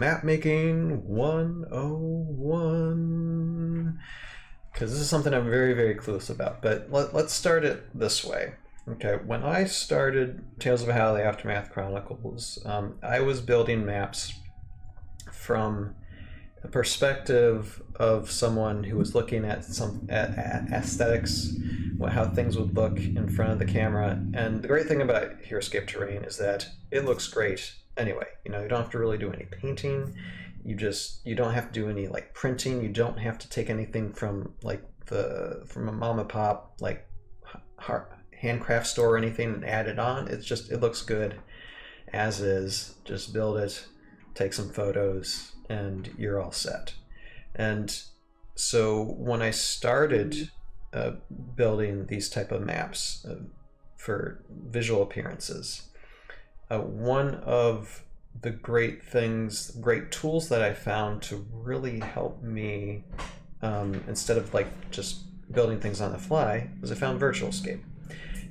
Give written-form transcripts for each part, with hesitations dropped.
Mapmaking 101, because this is something I'm very, very clueless about. But let's start it this way. Okay, when I started Tales of a Halloween Aftermath Chronicles, I was building maps from the perspective of someone who was looking at aesthetics, how things would look in front of the camera. And the great thing about Heroscape terrain is that it looks great anyway. You don't have to really do any painting. You don't have to do any like printing. You don't have to take anything from from a mom and pop like handcraft store or anything and add it on. It looks good as is. Just build it, take some photos, and you're all set. And so when I started building these type of maps for visual appearances, one of the great tools that I found to really help me instead of like just building things on the fly was I found Virtualscape.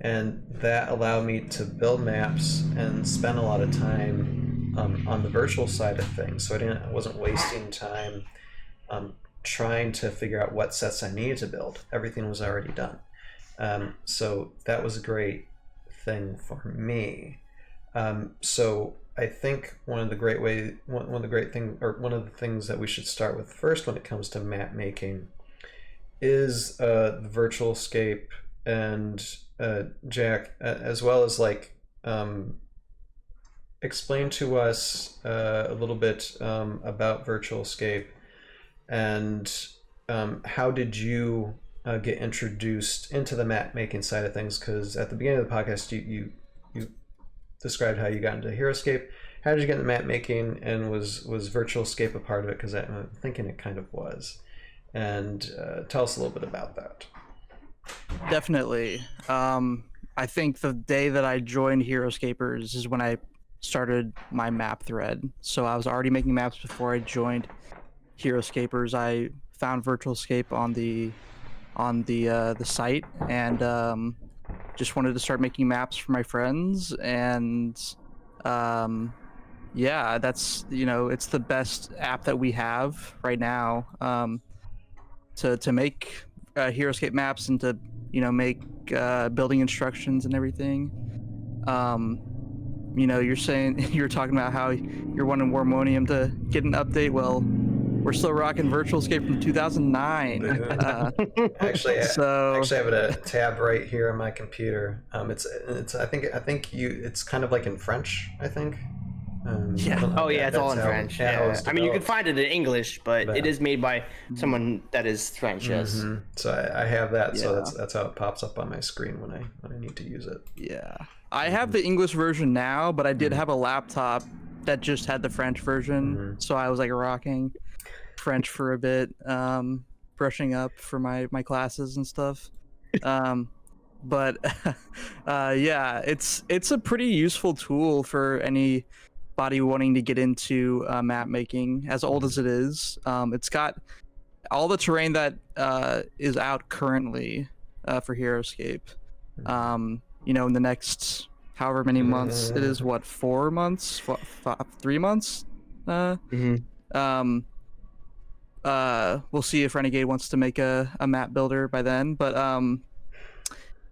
And that allowed me to build maps and spend a lot of time on the virtual side of things, so I wasn't wasting time trying to figure out what sets I needed to build. Everything was already done. So that was a great thing for me. So I think one of the things that we should start with first when it comes to map making is the Virtualscape, and Jack, as well as like explain to us a little bit about Virtualscape, and how did you get introduced into the map making side of things? Because at the beginning of the podcast, you described how you got into Heroscape. How did you get into map making, and was Virtualscape a part of it? Because I'm thinking it kind of was. And tell us a little bit about that. Definitely. I think the day that I joined Heroscapers is when I started my map thread. So I was already making maps before I joined Heroscapers. I found Virtualscape on the site, and just wanted to start making maps for my friends. And yeah, that's, it's the best app that we have right now to make Heroscape maps and to make building instructions and everything. You're talking about how you're wanting Warmonium to get an update. Well, we're still rocking Virtualscape from 2009. Actually, I have a tab right here on my computer. It's it's kind of like in French, I think. Yeah. Oh yeah, it's all in French. Yeah. I mean, you can find it in English, but it is made by someone that is French. Yes. So I have that. Yeah. So that's how it pops up on my screen when I need to use it. Yeah. I have the English version now, but I did have a laptop that just had the French version, so I was like rocking French for a bit, brushing up for my classes and stuff. But yeah, it's a pretty useful tool for anybody wanting to get into map making, as old as it is. It's got all the terrain that is out currently for Heroscape. In the next however many months it is, 4 months, 3 months. We'll see if Renegade wants to make a map builder by then, but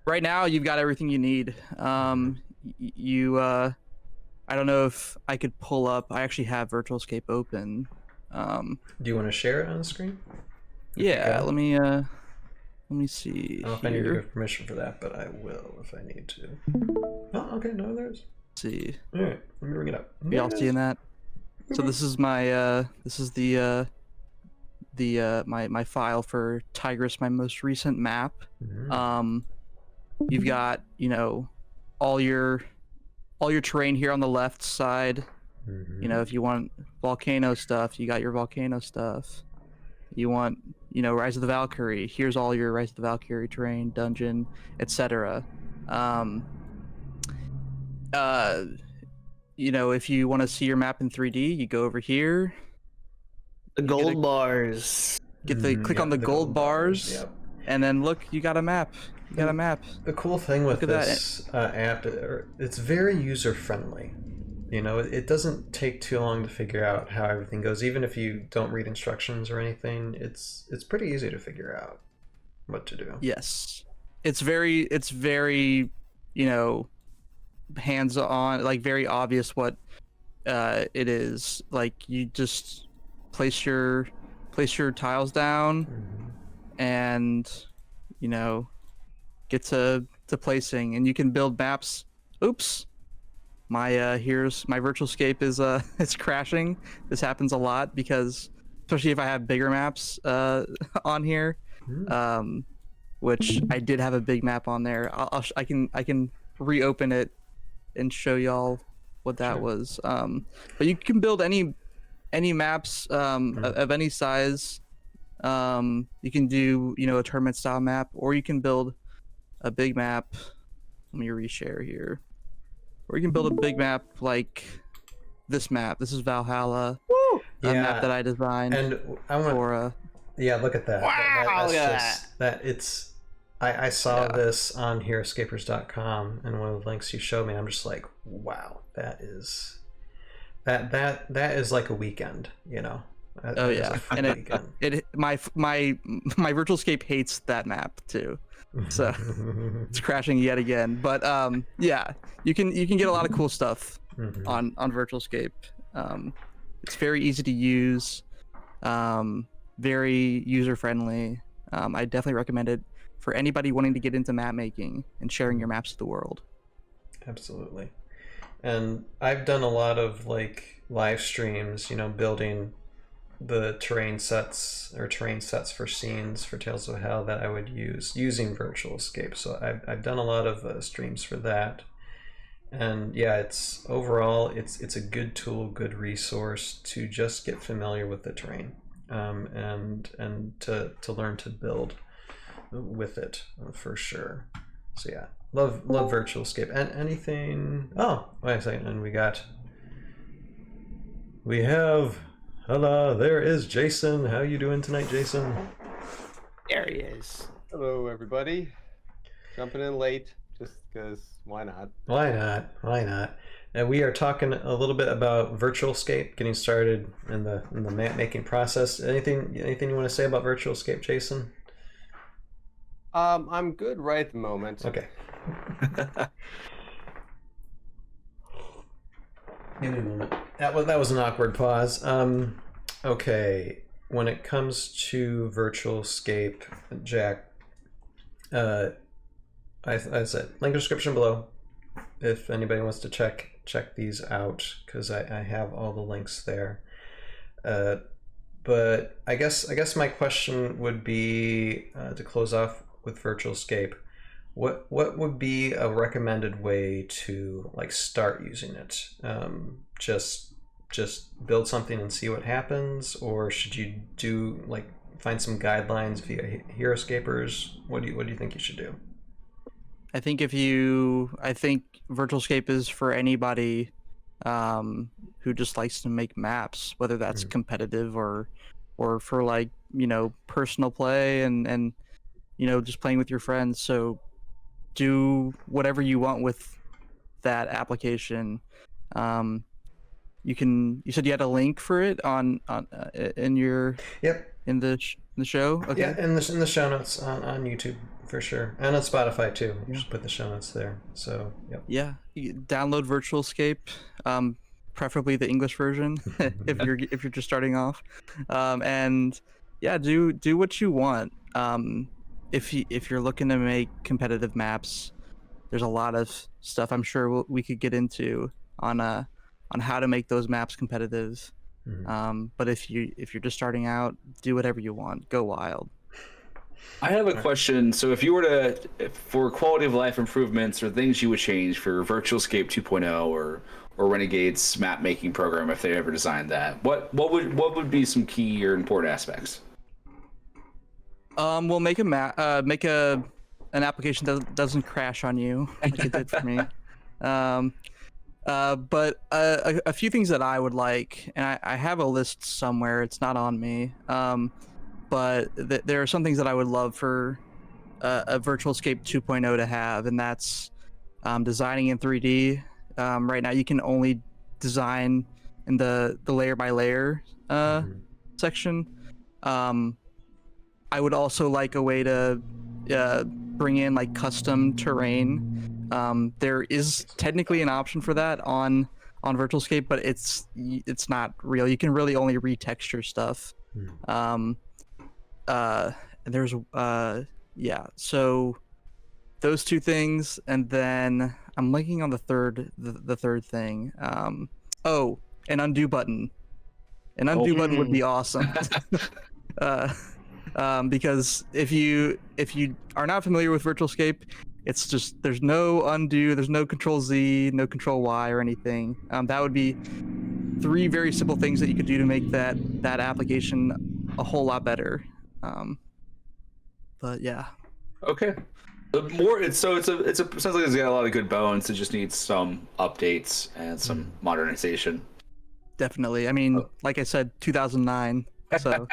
right now you've got everything you need. I don't know if I could pull up. I actually have Virtualscape open. Do you want to share it on the screen? Yeah, let me see. I don't know if I need to give permission for that, but I will if I need to. Oh, okay, no, there's. Let's see. All right, let me bring it up. Y'all seeing that? So this is my my file for Tigris, my most recent map. You've got all your terrain here on the left side. If you want volcano stuff, you got your volcano stuff. You want Rise of the Valkyrie, here's all your Rise of the Valkyrie terrain, dungeon, etc. If you want to see your map in 3D, you go over here. The gold bars. Click on the gold bars, yep. And then look, you got a map. You got a map. The cool thing with this app, it's very user friendly. You know, it doesn't take too long to figure out how everything goes. Even if you don't read instructions or anything, it's pretty easy to figure out what to do. Yes, it's very you know, hands-on, like very obvious what it is. Like you just place your tiles down, and you know, get to placing, and you can build maps. Oops. My here's my Virtualscape is it's crashing. This happens a lot because, especially if I have bigger maps on here, which I did have a big map on there. I can reopen it and show y'all what that was. But you can build any maps of any size. You can do, you know, a tournament style map, or you can build a big map. Let me reshare here. Or you can build a big map like this map. This is Valhalla, a map that I designed. And I want for yeah, look at that. Wow, I saw this on Heroscapers.com, and one of the links you showed me, I'm just like, wow, that is like a weekend, you know. Oh yeah, and my Virtualscape hates that map too, so it's crashing yet again. But yeah, you can get a lot of cool stuff on Virtualscape. It's very easy to use, very user friendly. I definitely recommend it for anybody wanting to get into map making and sharing your maps to the world. Absolutely. And I've done a lot of like live streams, you know, building the terrain sets for scenes for Tales of Hell that I would use using Virtualscape. So I've done a lot of streams for that, and yeah, it's overall it's a good tool, good resource to just get familiar with the terrain, and to learn to build with it for sure. So yeah, love Virtualscape. And anything. Oh, wait a second, and we have. Hello, there is Jason. How you doing tonight, Jason? There he is. Hello, everybody. Jumping in late, just because. Why not? Why not? And we are talking a little bit about Virtualscape, getting started in the map making process. Anything you want to say about Virtualscape, Jason? I'm good right at the moment. Okay. Give me a moment. That was an awkward pause. Okay. When it comes to Virtualscape, Jack, I said link in description below if anybody wants to check these out, because I have all the links there. But I guess my question would be, to close off with Virtualscape, what would be a recommended way to like start using it? Just build something and see what happens, or should you do like find some guidelines via Heroscapers? What do you think you should do? I think Virtualscape is for anybody who just likes to make maps, whether that's competitive or for like, you know, personal play and you know, just playing with your friends. So do whatever you want with that application. You said you had a link for it on in your in the show. Okay. Yeah, in the show notes on YouTube for sure, and on Spotify too. Just put the show notes there. So yep. Yeah, you download Virtualscape, preferably the English version if you're just starting off, and yeah, do what you want. If you're looking to make competitive maps, there's a lot of stuff I'm sure we could get into on how to make those maps competitive. But if you're just starting out, do whatever you want. Go wild. I have a question. So if you were to, for quality of life improvements or things you would change for Virtualscape 2.0 or Renegade's map making program, if they ever designed that, what would be some key or important aspects? We'll make an application that doesn't crash on you like it did for me. But a few things that I would like, and I have a list somewhere, it's not on me, but there are some things that I would love for a Virtualscape 2.0 to have, and that's designing in 3D. Right now you can only design in the layer by layer section. I would also like a way to bring in like custom terrain. There is technically an option for that on Virtualscape, but it's not real. You can really only retexture stuff. There's so those two things, and then I'm linking on the third thing. An undo button. An undo button would be awesome. Because if you are not familiar with Virtualscape, it's just there's no undo, there's no Control Z, no Control Y or anything. That would be 3 very simple things that you could do to make that application a whole lot better. But yeah. Okay. It sounds like it's got a lot of good bones. It just needs some updates and some modernization. Definitely. I mean, like I said, 2009. So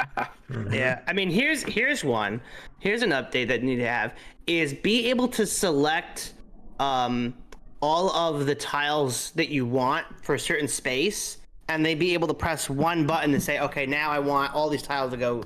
yeah, I mean, here's one. Here's an update that you need to have is be able to select all of the tiles that you want for a certain space, and then be able to press one button to say, okay, now I want all these tiles to go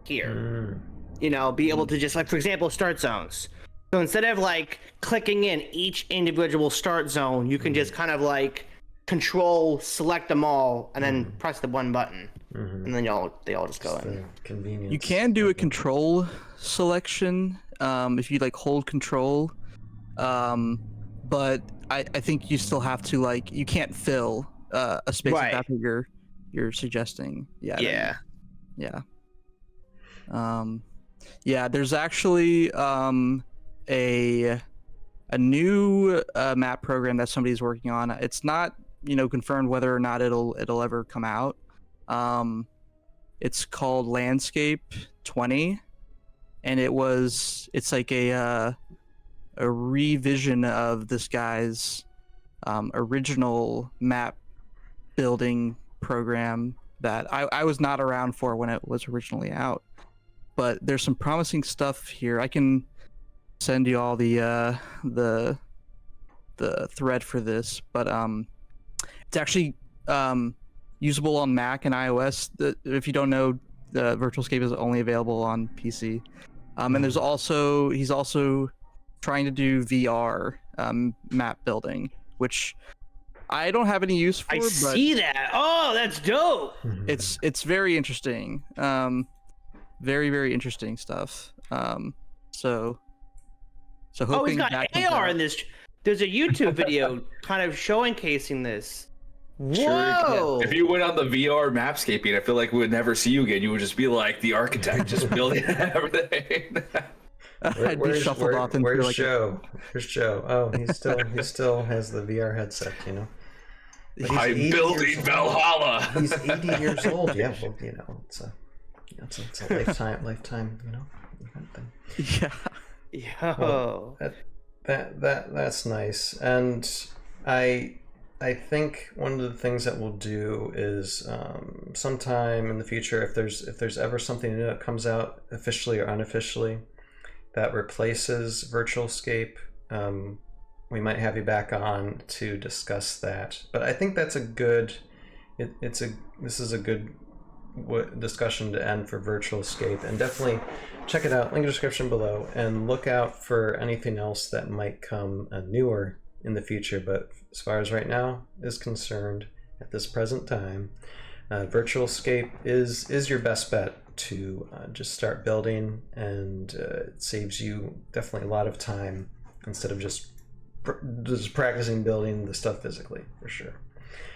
here. You know, be able to just, like, for example, start zones. So instead of like clicking in each individual start zone, you can just kind of like control select them all and then press the one button, and then they all just go in. Convenience. you can do a control selection if you like hold control, but I think you still have to, like, you can't fill a space like that you're suggesting. Yeah. There's actually a new map program that somebody's working on. It's not confirmed whether or not it'll ever come out. It's called Landscape 20, and it's like a revision of this guy's original map building program that I was not around for when it was originally out. But there's some promising stuff here. I can send you all the thread for this, but it's actually usable on Mac and iOS. If you don't know, Virtualscape is only available on PC. And he's also trying to do VR map building, which I don't have any use for. See that. Oh, that's dope. It's very interesting. Very, very interesting stuff. So hoping he's got AR in this. There's a YouTube video kind of showcasing this. Whoa! If you went on the VR mapscaping, I feel like we would never see you again. You would just be like the architect, just building everything. I'd be shuffled off into where's like Joe? Where's Joe? Oh, he still has the VR headset, I'm building Valhalla. He's 80 years old. Yeah, well, it's a lifetime, thing. Yeah. Yo. Well, that's nice. And I think one of the things that we'll do is sometime in the future, if there's ever something new that comes out officially or unofficially that replaces Virtualscape, we might have you back on to discuss that. But I think that's a good. This is a good discussion to end for Virtualscape, and definitely check it out. Link in the description below, and look out for anything else that might come newer in the future. But as far as right now is concerned, at this present time, Virtualscape is your best bet to just start building, and it saves you definitely a lot of time instead of just practicing building the stuff physically, for sure.